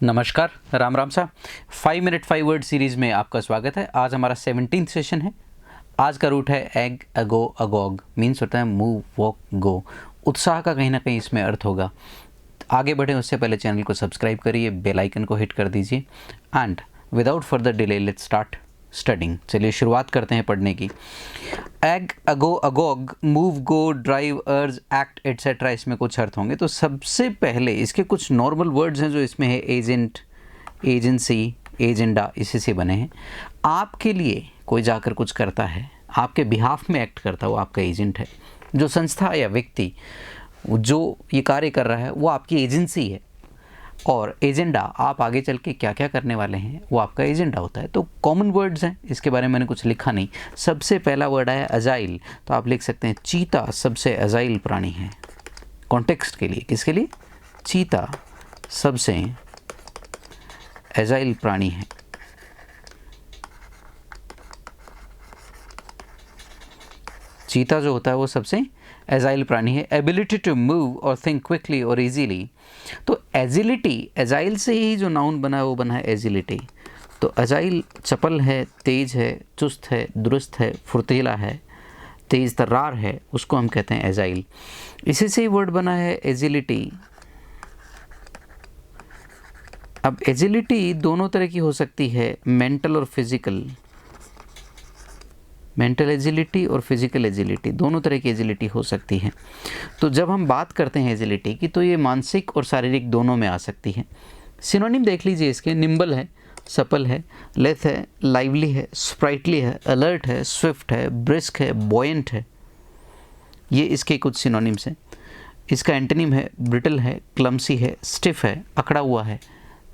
नमस्कार, राम राम सा 5 minute 5 word series में आपका स्वागत है। आज हमारा 17th सेशन है। आज का रूट है एग अगो अगोग, मीन्स होता है मूव वॉक गो। उत्साह का कहीं ना कहीं इसमें अर्थ होगा। आगे बढ़े उससे पहले चैनल को सब्सक्राइब करिए, बेल आइकन को हिट कर दीजिए and without further delay let's start studying. चलिए शुरुआत करते हैं पढ़ने की। एग अगो अगोग, मूव गो ड्राइव अर्ज एक्ट एट्सेट्रा, इसमें कुछ अर्थ होंगे। तो सबसे पहले इसके कुछ नॉर्मल वर्ड्स हैं जो इसमें है। एजेंट, एजेंसी, एजेंडा, इसी से बने हैं। आपके लिए कोई जाकर कुछ करता है, आपके बिहाफ में एक्ट करता है, वो आपका एजेंट है। जो संस्था या व्यक्ति जो ये कार्य कर रहा है वो आपकी एजेंसी है। और एजेंडा, आप आगे चल के क्या क्या करने वाले हैं वो आपका एजेंडा होता है। तो कॉमन वर्ड्स हैं, इसके बारे में मैंने कुछ लिखा नहीं। सबसे पहला वर्ड है अजाइल, तो आप लिख सकते हैं चीता सबसे अजाइल प्राणी है। कॉन्टेक्स्ट के लिए, किसके लिए? चीता सबसे अजाइल प्राणी है। चीता जो होता है वो सबसे एजाइल प्राणी है। एबिलिटी टू मूव और थिंक क्विकली और इजीली, तो एजिलिटी, एजाइल से ही जो नाउन बना है वो बना है एजिलिटी। तो एजाइल चपल है, तेज है, चुस्त है, दुरुस्त है, फुर्तीला है, तेज तर्रार है, उसको हम कहते हैं एजाइल। इसी से ही वर्ड बना है एजिलिटी। अब एजिलिटी दोनों तरह की हो सकती है, मेंटल और फिजिकल। मेंटल एजिलिटी और फिजिकल एजिलिटी, दोनों तरह की एजिलिटी हो सकती है। तो जब हम बात करते हैं एजिलिटी की, तो ये मानसिक और शारीरिक दोनों में आ सकती है। सिनोनिम देख लीजिए इसके। निम्बल है, सपल है, लेथ है, लाइवली है, स्प्राइटली है, अलर्ट है, स्विफ्ट है, ब्रिस्क है, बॉयंट है। ये इसके कुछ सिनोनिम्स हैं। इसका एंटोनिम है ब्रिटल है, क्लमसी है, स्टिफ है, अकड़ा हुआ है,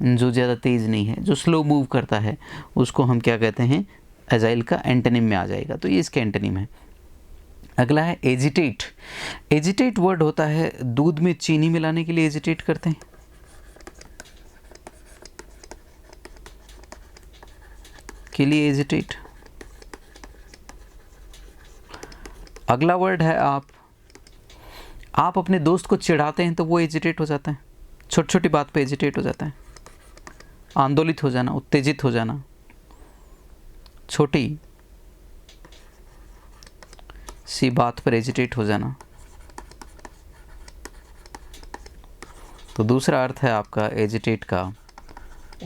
जो ज़्यादा तेज़ नहीं है, जो स्लो मूव करता है, उसको हम क्या कहते हैं? एजाइल का एंटोनिम में आ जाएगा। तो ये इसके एंटोनिम है। अगला है एजिटेट। एजिटेट वर्ड होता है दूध में चीनी मिलाने के लिए एजिटेट करते हैं, के लिए एजिटेट। अगला वर्ड है आप अपने दोस्त को चिढ़ाते हैं तो वो एजिटेट हो जाता है। छोटी छोटी बात पे एजिटेट हो जाता है। आंदोलित हो जाना, उत्तेजित हो जाना, छोटी सी बात पर एजिटेट हो जाना। तो दूसरा अर्थ है आपका एजिटेट का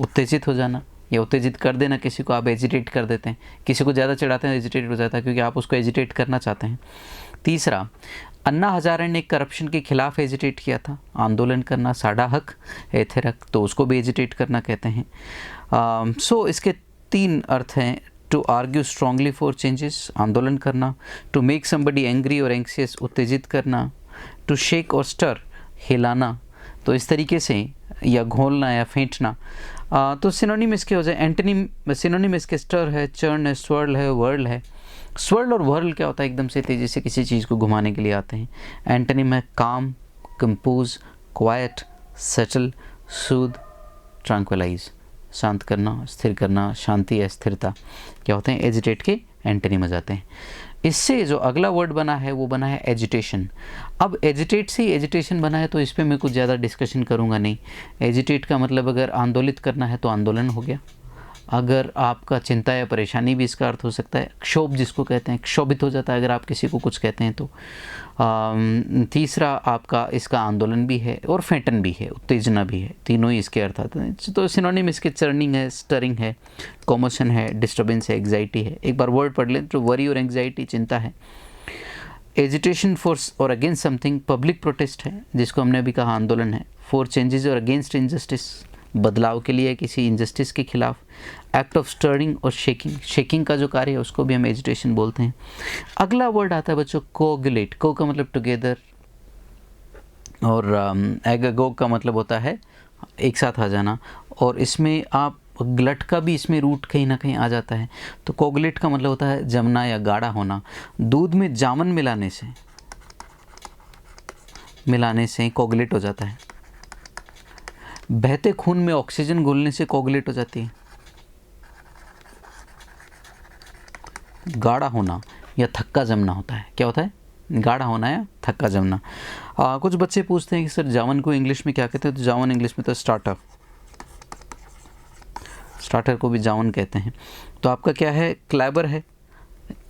उत्तेजित हो जाना या उत्तेजित कर देना। किसी को आप एजिटेट कर देते हैं, किसी को ज़्यादा चिढ़ाते हैं, एजिटेट हो जाता है क्योंकि आप उसको एजिटेट करना चाहते हैं। तीसरा, अन्ना हजारे ने करप्शन के खिलाफ एजिटेट किया था। आंदोलन करना, साडा हक एथेरक, तो उसको भी एजिटेट करना कहते हैं। सो इसके 3 अर्थ हैं। To argue strongly for changes, आंदोलन करना। टू मेक समबडी एंग्री और एंक्सियस, उत्तेजित करना। टू शेक और स्टर, हिलाना, तो इस तरीके से, या घोलना या फेंटना। तो सिनोनिम इसके हो जाए। एंटोनिम सिनोनिम इसके स्टर है, चर्न है, स्वर्ल है, वर्ल है। स्वर्ल और वर्ल क्या होता है? एकदम से तेज़ी से किसी चीज़ को घुमाने के लिए आते हैं। एंटोनिम है काम, कंपोज, क्वाइट, सेटल, सूद, ट्रैंक्विलाइज, शांत करना, स्थिर करना, शांति या स्थिरता, क्या होते हैं? एजिटेट के एंटोनिम आ जाते हैं। इससे जो अगला वर्ड बना है वो बना है एजिटेशन। अब एजिटेट से ही एजिटेशन बना है, तो इस पर मैं कुछ ज़्यादा डिस्कशन करूँगा नहीं। एजिटेट का मतलब अगर आंदोलित करना है तो आंदोलन हो गया। अगर आपका चिंता या परेशानी भी इसका अर्थ हो सकता है। क्षोभ जिसको कहते हैं, क्षोभित हो जाता है अगर आप किसी को कुछ कहते हैं तो। तीसरा आपका इसका आंदोलन भी है और फेंटन भी है, उत्तेजना भी है। तीनों ही इसके अर्थ आते हैं। तो सिनोनिम इसके चर्निंग है, स्टरिंग है, कॉमोशन है, डिस्टर्बेंस है, एग्जाइटी है। एक बार वर्ड पढ़ लें तो वरी और एंग्जाइटी, चिंता है। एजिटेशन फॉर और अगेंस्ट समथिंग, पब्लिक प्रोटेस्ट है जिसको हमने अभी कहा आंदोलन है। फॉर चेंजेस और अगेंस्ट इनजस्टिस, बदलाव के लिए, किसी इनजस्टिस के खिलाफ। एक्ट ऑफ स्टरिंग और शेकिंग, शेकिंग का जो कार्य है उसको भी हम एजिटेशन बोलते हैं। अगला वर्ड आता है बच्चों कोगुलेट। को का मतलब टुगेदर और एगोग का मतलब होता है एक साथ आ जाना। और इसमें आप ग्लट का भी इसमें रूट कहीं ना कहीं आ जाता है। तो कोगुलेट का मतलब होता है जमना या गाढ़ा होना। दूध में जामन मिलाने से कोगुलेट हो जाता है। बहते खून में ऑक्सीजन घुलने से कोगुलेट हो जाती है। गाढ़ा होना या थक्का जमना होता है। क्या होता है? गाढ़ा होना या थक्का जमना। कुछ बच्चे पूछते हैं कि सर जावन को इंग्लिश में क्या कहते हैं? तो जावन इंग्लिश में तो स्टार्टर। स्टार्टर को भी जाउन कहते हैं। तो आपका क्या है, क्लैबर है,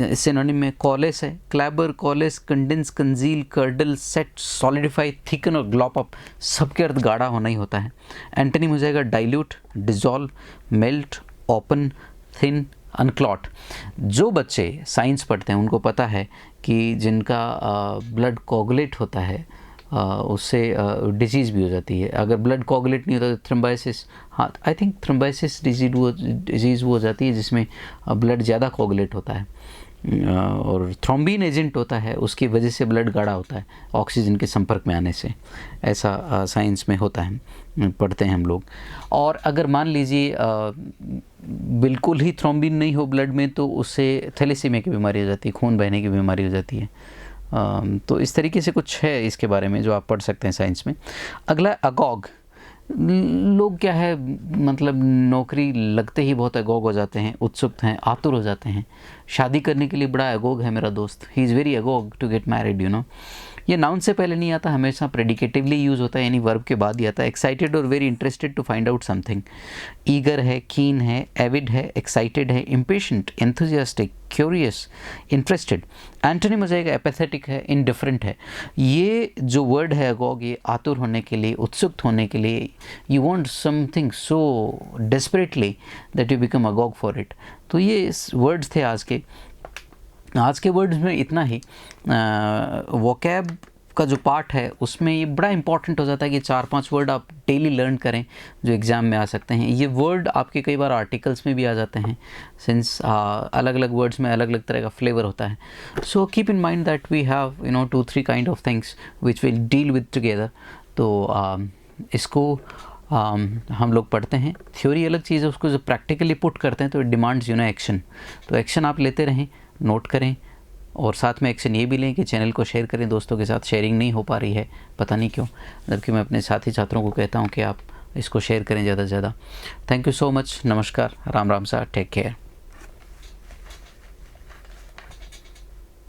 सिनोनिम में कॉलेस है, clabber, coalesce, condense, congeal, curdle, set, solidify, thicken और ग्लॉप अप, सबके अर्थ गाढ़ा होना ही होता है। एंटोनिम हो जाएगा dilute, dissolve, melt, open, thin, unclot. जो बच्चे साइंस पढ़ते हैं उनको पता है कि जिनका ब्लड कोगुलेट होता है उससे डिजीज़ भी हो जाती है। अगर ब्लड कोगुलेट नहीं होता तो थ्रोम्बाइसिस, हाँ आई थिंक थ्रोम्बाइसिस डिजीज़ वो हो जाती है जिसमें ब्लड ज़्यादा कोगुलेट होता है, और थ्रोम्बिन एजेंट होता है, उसकी वजह से ब्लड गाढ़ा होता है ऑक्सीजन के संपर्क में आने से। ऐसा साइंस में होता है, पढ़ते हैं हम लोग। और अगर मान लीजिए बिल्कुल ही थ्रोम्बिन नहीं हो ब्लड में तो उससे थैलेसीमिया की बीमारी हो जाती है, खून बहने की बीमारी हो जाती है। तो इस तरीके से कुछ है इसके बारे में जो आप पढ़ सकते हैं साइंस में। अगला अगॉग। लोग क्या है, मतलब नौकरी लगते ही बहुत अगोग हो जाते हैं, उत्सुक हैं, आतुर हो जाते हैं। शादी करने के लिए बड़ा अगोग है मेरा दोस्त, he is very agog to get married, you know. ये नाउन से पहले नहीं आता, हमेशा प्रेडिकेटिवली यूज़ होता है, यानी वर्ब के बाद ही आता है। एक्साइटेड और very interested to find out something. Eager है, कीन है, एविड है, एक्साइटेड है, impatient, enthusiastic, curious, interested. Antonym हो जाएगा एपेथेटिक है, इनडिफरेंट है। ये जो वर्ड है अगोग, ये आतुर होने के लिए, उत्सुक होने के लिए, you want something so desperately that you become agog for it. तो ये वर्ड्स थे आज के वर्ड्स में इतना ही। वोकैब का जो पार्ट है उसमें ये बड़ा इंपॉर्टेंट हो जाता है कि 4-5 वर्ड आप डेली लर्न करें जो एग्ज़ाम में आ सकते हैं। ये वर्ड आपके कई बार आर्टिकल्स में भी आ जाते हैं, सिंस अलग अलग वर्ड्स में अलग अलग तरह का फ्लेवर होता है। So keep in mind that we have 2-3 kind of things which will deal with together. तो इसको हम लोग पढ़ते हैं, थ्योरी अलग चीज़ है, उसको जो प्रैक्टिकली पुट करते हैं तो इट डिमांड्स एक्शन। तो एक्शन आप लेते रहें, नोट करें, और साथ में एक्शन ये भी लें कि चैनल को शेयर करें दोस्तों के साथ। शेयरिंग नहीं हो पा रही है, पता नहीं क्यों, जबकि मैं अपने साथी छात्रों को कहता हूँ कि आप इसको शेयर करें ज़्यादा से ज़्यादा। थैंक यू सो मच, नमस्कार, राम राम सा, टेक केयर।